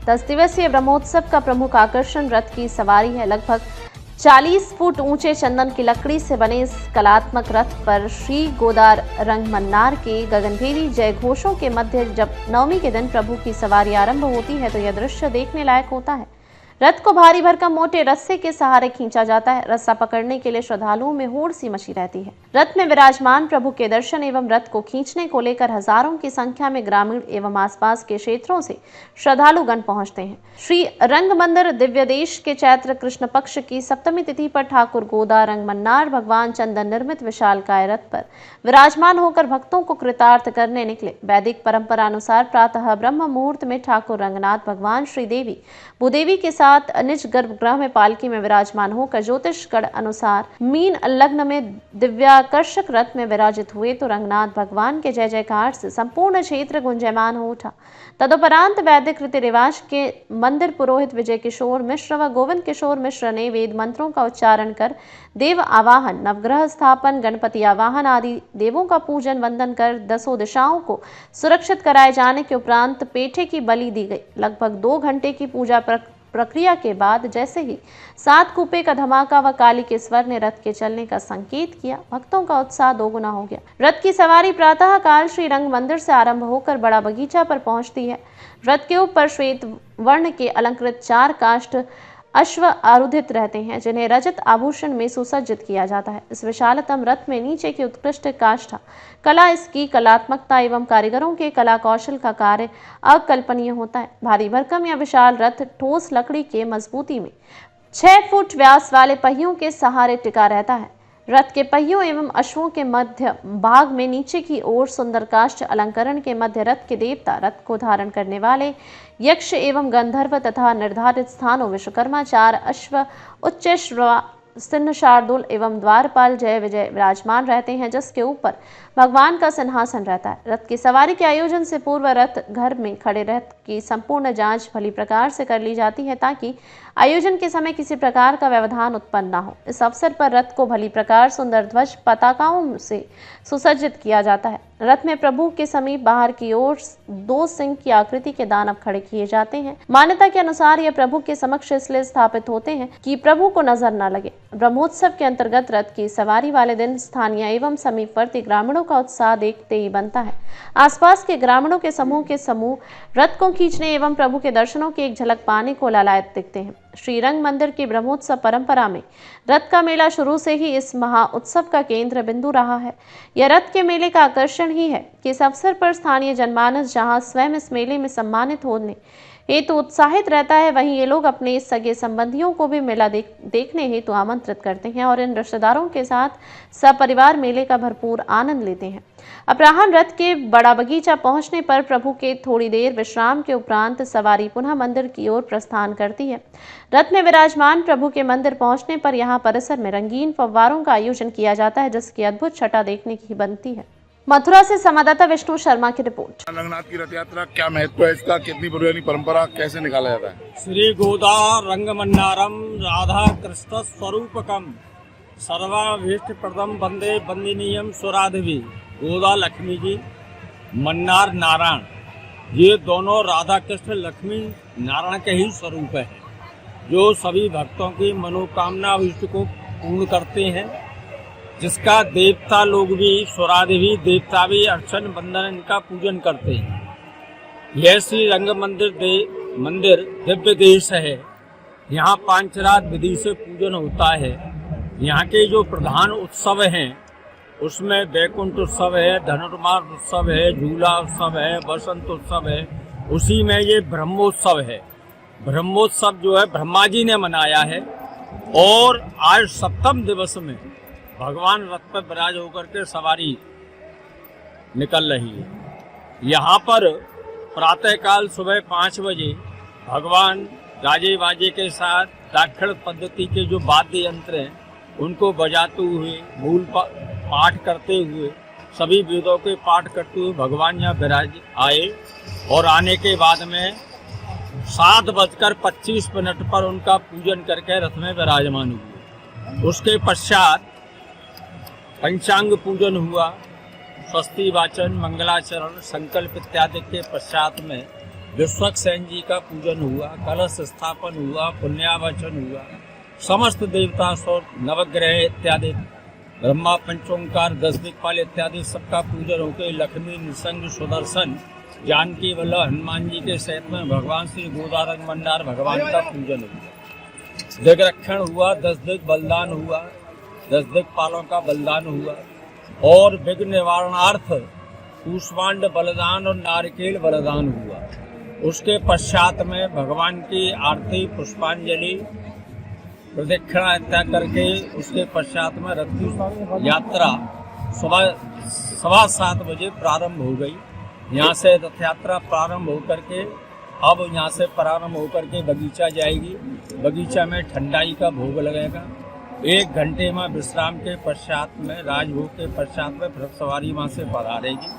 10 दिवसीय ब्रह्मोत्सव का प्रमुख आकर्षण रथ की सवारी है। लगभग 40 फुट ऊंचे चंदन की लकड़ी से बने इस कलात्मक रथ पर श्री गोदार रंग मन्नार के गगनभेदी जय घोषों के मध्य जब नवमी के दिन प्रभु की सवारी आरंभ होती है तो यह दृश्य देखने लायक होता है। रथ को भारी भरकम मोटे रस्से के सहारे खींचा जाता है। रस्सा पकड़ने के लिए श्रद्धालुओं में होड़ सी मची रहती है। रथ में विराजमान प्रभु के दर्शन एवं रथ को खींचने को लेकर हजारों की संख्या में ग्रामीण एवं आसपास के क्षेत्रों से श्रद्धालुगण पहुंचते हैं। श्री रंग मंदिर दिव्य देश के चैत्र कृष्ण पक्ष की सप्तमी तिथि पर ठाकुर गोदार रंग मन्नार भगवान चंदन निर्मित विशालकाय रथ पर विराजमान होकर भक्तों को कृतार्थ करने निकले। वैदिक परंपरा अनुसार प्रातः ब्रह्म मुहूर्त में ठाकुर रंगनाथ भगवान श्री देवी भूदेवी के साथ निज गर्भगृह में पालकी में विराजमान होकर ज्योतिष गण अनुसार मीन लग्न में दिव्याकर्षक रथ में विराजित हुए तो रंगनाथ भगवान के जय जयकार से संपूर्ण क्षेत्र गुंजयमान हो उठा। तदुपरांत वैदिक रीति रिवाज के मंदिर पुरोहित विजय किशोर मिश्र व गोविंद किशोर मिश्र ने वेद मंत्रों का उच्चारण कर देव आवाहन, नवग्रह स्थापन, गणपति आवाहन आदि देवों का पूजन वंदन कर 10 दिशाओं को सुरक्षित कराए जाने के उपरांत पेठे की बलि दी गई। लगभग 2 घंटे की पूजा प्रक्रिया के बाद जैसे ही 7 कूपे का धमाका व काली के स्वर ने रथ के चलने का संकेत किया, भक्तों का उत्साह दोगुना हो गया। रथ की सवारी प्रातः काल श्री रंग मंदिर से आरंभ होकर बड़ा बगीचा पर पहुंचती है। रथ के ऊपर श्वेत वर्ण के अलंकृत 4 काष्ठ अश्व आरूढ़ित रहते हैं जिन्हें रजत आभूषण में सुसज्जित किया जाता है। इस विशालतम रथ में नीचे की उत्कृष्ट काष्ठा कला, इसकी कलात्मकता एवं कारीगरों के कला कौशल का कार्य अकल्पनीय होता है। भारी भरकम यह विशाल रथ ठोस लकड़ी के मजबूती में 6 फुट व्यास वाले पहियों के सहारे टिका रहता है। रथ के पहियों एवं अश्वों के मध्य भाग में नीचे की ओर सुंदर काष्ठ अलंकरण के मध्य रथ के देवता, रथ को धारण करने वाले यक्ष एवं गंधर्व तथा निर्धारित स्थानों विश्वकर्मा, 4 अश्व, उच्च श्रवा, सिंह, शार्दुल एवं द्वारपाल जय विजय विराजमान रहते हैं जिसके ऊपर भगवान का सिंहासन रहता है। रथ की सवारी के आयोजन से पूर्व रथ घर में खड़े रथ की संपूर्ण जांच भली प्रकार से कर ली जाती है ताकि आयोजन के समय किसी प्रकार का व्यवधान उत्पन्न न हो। इस अवसर पर रथ को भली प्रकार सुंदर ध्वज पताकाओं से सुसज्जित किया जाता है। रथ में प्रभु के समीप बाहर की ओर 2 सिंह की आकृति के दानव खड़े किए जाते हैं। मान्यता के अनुसार यह प्रभु के समक्ष इसलिए स्थापित होते हैं कि प्रभु को नजर न लगे। ब्रह्मोत्सव के अंतर्गत रथ की सवारी वाले दिन स्थानीय एवं समीपवर्ती ग्रामीणों का उत्साह देखते ही बनता है। आसपास के ग्रामीणों के समूह रथ को खींचने एवं प्रभु के दर्शनों की एक झलक पाने को लालायत दिखते हैं। श्री रंग मंदिर की ब्रह्मोत्सव परंपरा में रथ का मेला शुरू से ही इस महा उत्सव का केंद्र बिंदु रहा है। यह रथ के मेले का आकर्षण ही है कि इस अवसर पर स्थानीय जनमानस जहां स्वयं इस मेले में सम्मानित होने हेतु उत्साहित रहता है, वहीं ये लोग अपने सगे संबंधियों को भी मेला देखने हेतु आमंत्रित करते हैं और इन रिश्तेदारों के साथ सपरिवार मेले का भरपूर आनंद लेते हैं। अपराह्न रथ के बड़ा बगीचा पहुंचने पर प्रभु के थोड़ी देर विश्राम के उपरांत सवारी पुनः मंदिर की ओर प्रस्थान करती है। रथ में विराजमान प्रभु के मंदिर पहुंचने पर यहाँ परिसर में रंगीन फव्वारों का आयोजन किया जाता है जिसकी अद्भुत छटा देखने की बनती है। मथुरा से संवाददाता विष्णु शर्मा की रिपोर्ट। रंगनाथ की रथ यात्रा क्या महत्व है इसका, कितनी पुरानी परंपरा, कैसे निकाला जाता है? श्री गोदार रंगमन्नारम राधा कृष्ण स्वरूपकम सर्वाभीष्ट प्रदम वंदे वंदनीयम स्वराधवी। गोदा लक्ष्मी जी, मन्नार नारायण, ये दोनों राधा कृष्ण लक्ष्मी नारायण के ही स्वरूप है जो सभी भक्तों की मनोकामना इष्ट को पूर्ण करते हैं, जिसका देवता लोग भी, स्वराधवी देवता भी अर्चन वंदन इनका पूजन करते हैं। यह श्री रंग मंदिर दिव्य देश है। यहाँ पांचरात विधि से पूजन होता है। यहाँ के जो प्रधान उत्सव हैं उसमें वैकुंठ उत्सव है, धनुर्मास उत्सव है, झूला उत्सव है, बसंत उत्सव है। उसी में ये ब्रह्मोत्सव है। ब्रह्मोत्सव जो है ब्रह्मा जी ने मनाया है और आज 7वें दिवस में भगवान रथ पर विराज होकर के सवारी निकल रही है। यहाँ पर प्रातःकाल सुबह 5 बजे भगवान गाजे बाजे के साथ दाक्षिण पद्धति के जो वाद्य यंत्र हैं उनको बजाते हुए, मूल पाठ करते हुए, सभी वेदों के पाठ करते हुए भगवान यहाँ विराज आए और आने के बाद में 7:25 पर उनका पूजन करके रथ में विराजमान हुए। उसके पश्चात पंचांग पूजन हुआ, स्वस्ति वाचन, मंगलाचरण, संकल्प इत्यादि के पश्चात में विश्वक्सेन जी का पूजन हुआ, कलश स्थापन हुआ, पुण्यावचन हुआ, समस्त देवता और नवग्रह इत्यादि, ब्रह्मा पंचोंकार 10 दिक्पाल इत्यादि सबका पूजन होकर लक्ष्मी नृसिंह सुदर्शन जानकी वल्लभ हनुमान जी के सहित में भगवान श्री गोदारंग मन्नार भगवान का पूजन हुआ। दिग्रक्षण हुआ, 10 दिग बलिदान हुआ, 10 दिक्पालों का बलिदान हुआ और विघ्न निवारणार्थ कूष्मांड बलिदान और नारिकेल बलिदान हुआ। उसके पश्चात में भगवान की आरती पुष्पांजलि प्रदक्षिणा इत्यादि करके उसके पश्चात में रथ की यात्रा सुबह 7:15 बजे प्रारंभ हो गई। यहाँ से रथ यात्रा प्रारंभ होकर के अब यहाँ से प्रारंभ होकर के बगीचा जाएगी। बगीचा में ठंडाई का भोग लगेगा। 1 घंटे में विश्राम के पश्चात में राजभोग के पश्चात में रथ सवारी वहाँ से पधारेगी।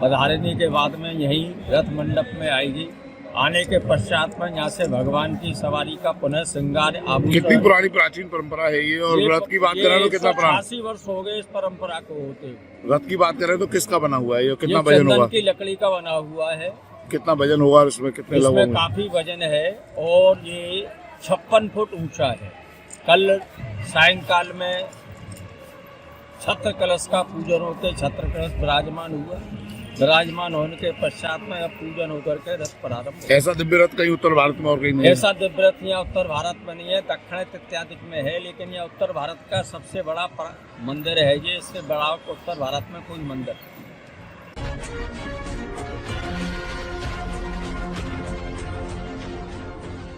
पधारने के बाद में यही रथ मंडप में आएगी। आने के पश्चात में यहाँ से भगवान की सवारी का पुनः श्रृंगार आभूषण। कितनी पुरानी प्राचीन परंपरा है ये? और रथ की बात करें तो कितना पुराना? 80 वर्ष हो गए इस परंपरा को होते। रथ की बात करें तो किसका बना हुआ है ये? कितना वजन होगा? की लकड़ी का बना हुआ है। कितना वजन होगा और इसमें कितने लोग होंगे? काफी वजन है और ये 56 फुट ऊंचा है। कल सायंकाल में छत्र कलश का पूजन होते, छत्र कलश विराजमान हुआ। विराजमान होने के पश्चात में अब पूजन होकर के रथ प्रारंभ। ऐसा दिव्य रथ कहीं उत्तर भारत में और कहीं नहीं? ऐसा दिव्य रथ यहाँ उत्तर भारत में नहीं है, दक्षिण इत्यादि में है, लेकिन यह उत्तर भारत का सबसे बड़ा मंदिर है। ये इससे बड़ा उत्तर भारत में कोई मंदिर है।